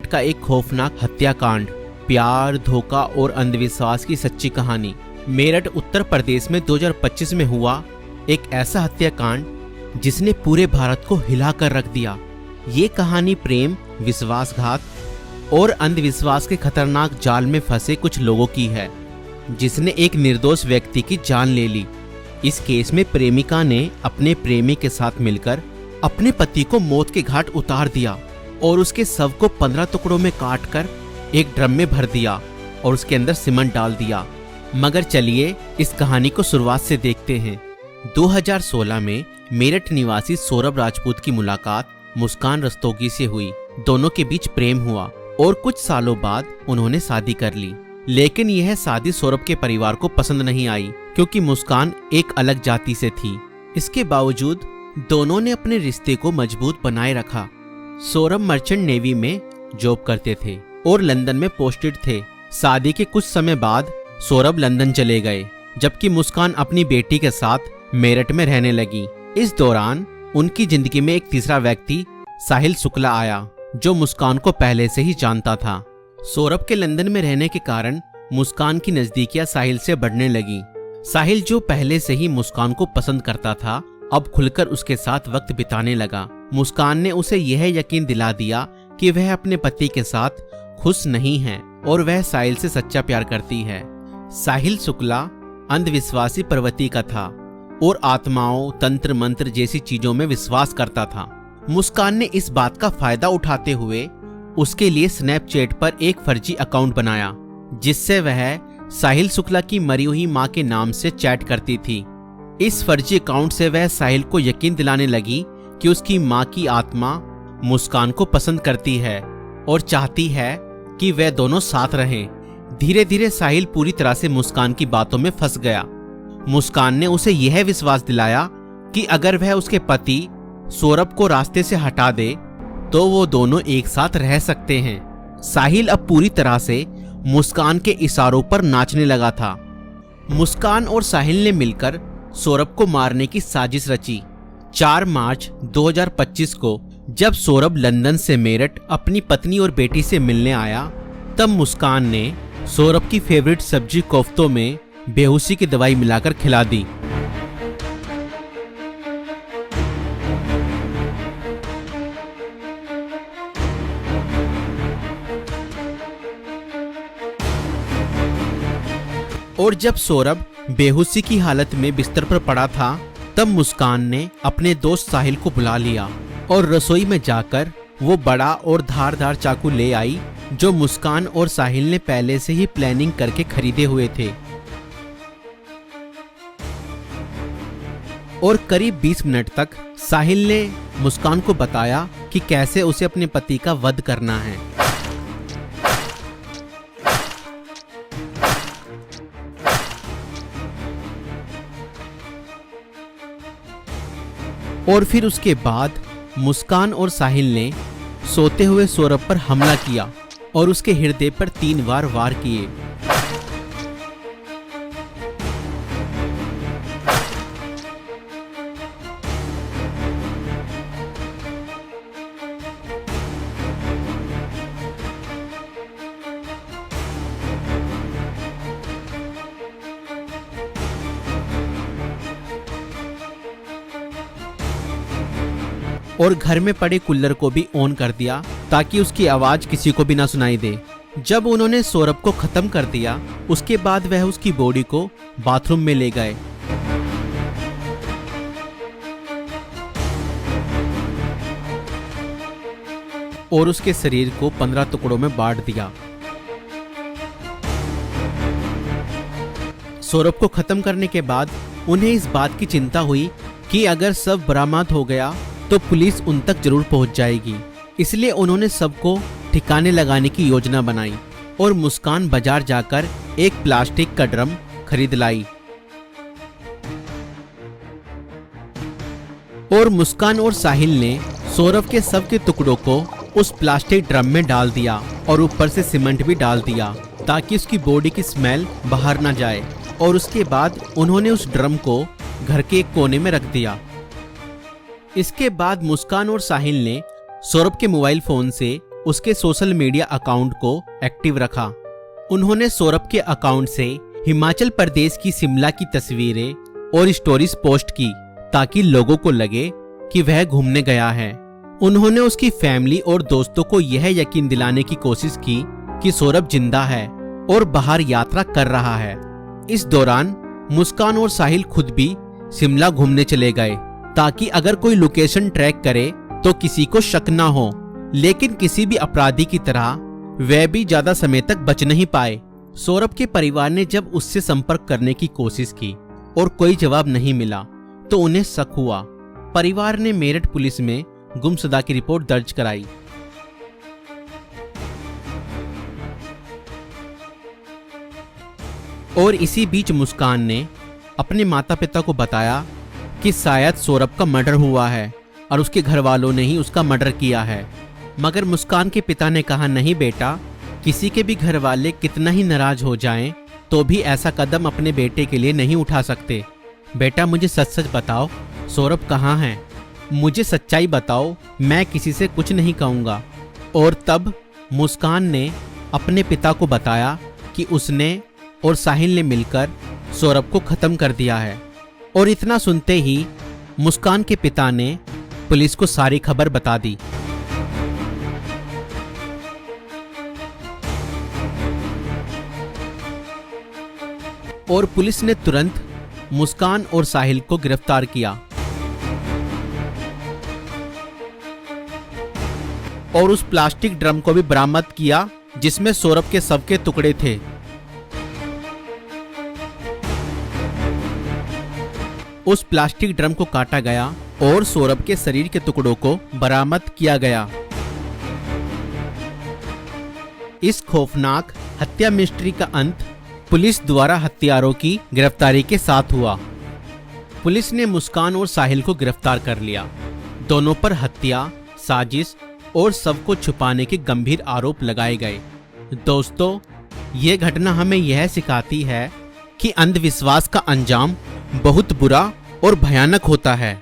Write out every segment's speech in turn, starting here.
का एक खौफनाक हत्याकांड, प्यार, धोखा और अंधविश्वास की सच्ची कहानी। मेरठ उत्तर प्रदेश में 2025 में हुआ एक ऐसा हत्याकांड जिसने पूरे भारत को हिला कर रख दिया। ये कहानी प्रेम, विश्वासघात और अंधविश्वास के खतरनाक जाल में फंसे कुछ लोगों की है, जिसने एक निर्दोष व्यक्ति की जान ले ली। इस केस में प्रेमिका ने अपने प्रेमी के साथ मिलकर अपने पति को मौत के घाट उतार दिया और उसके शव को 15 टुकड़ों में काटकर एक ड्रम में भर दिया और उसके अंदर सीमेंट डाल दिया। मगर चलिए इस कहानी को शुरुआत से देखते हैं। 2016 में मेरठ निवासी सौरभ राजपूत की मुलाकात मुस्कान रस्तोगी से हुई। दोनों के बीच प्रेम हुआ और कुछ सालों बाद उन्होंने शादी कर ली। लेकिन यह शादी सौरभ के परिवार को पसंद नहीं आई, क्योंकि मुस्कान एक अलग जाति से थी। इसके बावजूद दोनों ने अपने रिश्ते को मजबूत बनाए रखा। सौरभ मर्चेंट नेवी में जॉब करते थे और लंदन में पोस्टेड थे। शादी के कुछ समय बाद सौरभ लंदन चले गए, जबकि मुस्कान अपनी बेटी के साथ मेरठ में रहने लगी। इस दौरान उनकी जिंदगी में एक तीसरा व्यक्ति साहिल शुक्ला आया, जो मुस्कान को पहले से ही जानता था। सौरभ के लंदन में रहने के कारण मुस्कान की नजदीकियां साहिल से बढ़ने लगी। साहिल, जो पहले से ही मुस्कान को पसंद करता था, अब खुलकर उसके साथ वक्त बिताने लगा। मुस्कान ने उसे यह यकीन दिला दिया कि वह अपने पति के साथ खुश नहीं है और वह साहिल से सच्चा प्यार करती है। साहिल शुक्ला अंधविश्वासी प्रवृत्ति का था और आत्माओं, तंत्र मंत्र जैसी चीजों में विश्वास करता था। मुस्कान ने इस बात का फायदा उठाते हुए उसके लिए स्नैपचैट पर एक फर्जी अकाउंट बनाया, जिससे वह साहिल शुक्ला की मरी हुई मां के नाम से चैट करती थी। इस फर्जी अकाउंट से वह साहिल को यकीन दिलाने लगी कि उसकी मां की आत्मा मुस्कान को पसंद करती है और चाहती है कि वे दोनों साथ रहें। धीरे धीरे साहिल पूरी तरह से मुस्कान की बातों में फंस गया। मुस्कान ने उसे यह विश्वास दिलाया कि अगर वह उसके पति सौरभ को रास्ते से हटा दे तो वो दोनों एक साथ रह सकते हैं। साहिल अब पूरी तरह से मुस्कान के इशारों पर नाचने लगा था। मुस्कान और साहिल ने मिलकर सौरभ को मारने की साजिश रची। 4 मार्च 2025 को जब सौरभ लंदन से मेरठ अपनी पत्नी और बेटी से मिलने आया, तब मुस्कान ने सौरभ की फेवरेट सब्जी कोफ्तों में बेहोशी की दवाई मिलाकर खिला दी। और जब सौरभ बेहोशी की हालत में बिस्तर पर पड़ा था, तब मुस्कान ने अपने दोस्त साहिल को बुला लिया और रसोई में जाकर वो बड़ा और धारदार चाकू ले आई, जो मुस्कान और साहिल ने पहले से ही प्लानिंग करके खरीदे हुए थे। और करीब 20 मिनट तक साहिल ने मुस्कान को बताया कि कैसे उसे अपने पति का वध करना है। और फिर उसके बाद मुस्कान और साहिल ने सोते हुए सौरभ पर हमला किया और उसके हृदय पर 3 बार वार किए। और घर में पड़े कूलर को भी ऑन कर दिया ताकि उसकी आवाज किसी को भी ना सुनाई दे। जब उन्होंने सौरभ को खत्म कर दिया, उसके बाद वह उसकी बॉडी को बाथरूम में ले गए। और उसके शरीर को 15 टुकड़ों में बांट दिया। सौरभ को खत्म करने के बाद उन्हें इस बात की चिंता हुई कि अगर सब बरामद हो गया तो पुलिस उन तक जरूर पहुंच जाएगी। इसलिए उन्होंने सबको ठिकाने लगाने की योजना बनाई और मुस्कान बाजार जाकर एक प्लास्टिक का ड्रम खरीद लाई। और मुस्कान और साहिल ने सौरभ के शव के टुकड़ों को उस प्लास्टिक ड्रम में डाल दिया और ऊपर से सीमेंट भी डाल दिया ताकि उसकी बॉडी की स्मेल बाहर ना जाए। और उसके बाद उन्होंने उस ड्रम को घर के एक कोने में रख दिया। इसके बाद मुस्कान और साहिल ने सौरभ के मोबाइल फोन से उसके सोशल मीडिया अकाउंट को एक्टिव रखा। उन्होंने सौरभ के अकाउंट से हिमाचल प्रदेश की शिमला की तस्वीरें और स्टोरीज पोस्ट की ताकि लोगों को लगे कि वह घूमने गया है। उन्होंने उसकी फैमिली और दोस्तों को यह यकीन दिलाने की कोशिश की कि सौरभ जिंदा है और बाहर यात्रा कर रहा है। इस दौरान मुस्कान और साहिल खुद भी शिमला घूमने चले गए ताकि अगर कोई लोकेशन ट्रैक करे तो किसी को शक ना हो, लेकिन किसी भी अपराधी की तरह वह भी ज्यादा समय तक बच नहीं पाए। सौरभ के परिवार ने जब उससे संपर्क करने की कोशिश की और कोई जवाब नहीं मिला तो उन्हें शक हुआ। परिवार ने मेरठ पुलिस में गुमशुदा की रिपोर्ट दर्ज कराई। और इसी बीच मुस्कान ने अपने माता पिता को बताया कि शायद सौरभ का मर्डर हुआ है और उसके घर वालों ने ही उसका मर्डर किया है। मगर मुस्कान के पिता ने कहा, नहीं बेटा, किसी के भी घर वाले कितना ही नाराज हो जाएं तो भी ऐसा कदम अपने बेटे के लिए नहीं उठा सकते। बेटा, मुझे सच सच बताओ, सौरभ कहाँ है? मुझे सच्चाई बताओ, मैं किसी से कुछ नहीं कहूँगा। और तब मुस्कान ने अपने पिता को बताया कि उसने और साहिल ने मिलकर सौरभ को खत्म कर दिया है। और इतना सुनते ही मुस्कान के पिता ने पुलिस को सारी खबर बता दी। और पुलिस ने तुरंत मुस्कान और साहिल को गिरफ्तार किया और उस प्लास्टिक ड्रम को भी बरामद किया जिसमें सौरभ के शव के टुकड़े थे। उस प्लास्टिक ड्रम को काटा गया और सौरभ के शरीर के टुकड़ों को बरामद किया गया। इस खौफनाक हत्या मिस्ट्री का अंत पुलिस द्वारा हत्यारों की गिरफ्तारी के साथ हुआ। पुलिस ने मुस्कान और साहिल को गिरफ्तार कर लिया। दोनों पर हत्या, साजिश और शव को छुपाने के गंभीर आरोप लगाए गए। दोस्तों, ये घटना हमें यह सिखाती है कि अंधविश्वास का अंजाम बहुत बुरा और भयानक होता है।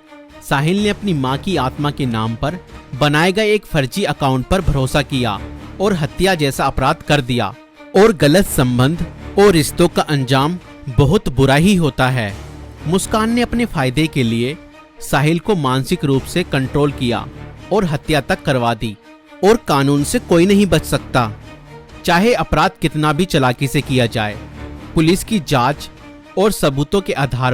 साहिल ने अपनी मां की आत्मा के नाम पर बनाए गए एक फर्जी अकाउंट पर भरोसा किया और हत्या जैसा अपराध कर दिया। और गलत संबंध और रिश्तों का अंजाम बहुत बुरा ही होता है। मुस्कान ने अपने फायदे के लिए साहिल को मानसिक रूप से कंट्रोल किया और हत्या तक करवा दी। और कानून से कोई नहीं बच सकता, चाहे अपराध कितना भी चालाकी से किया जाए। पुलिस की जांच और सबूतों के आधार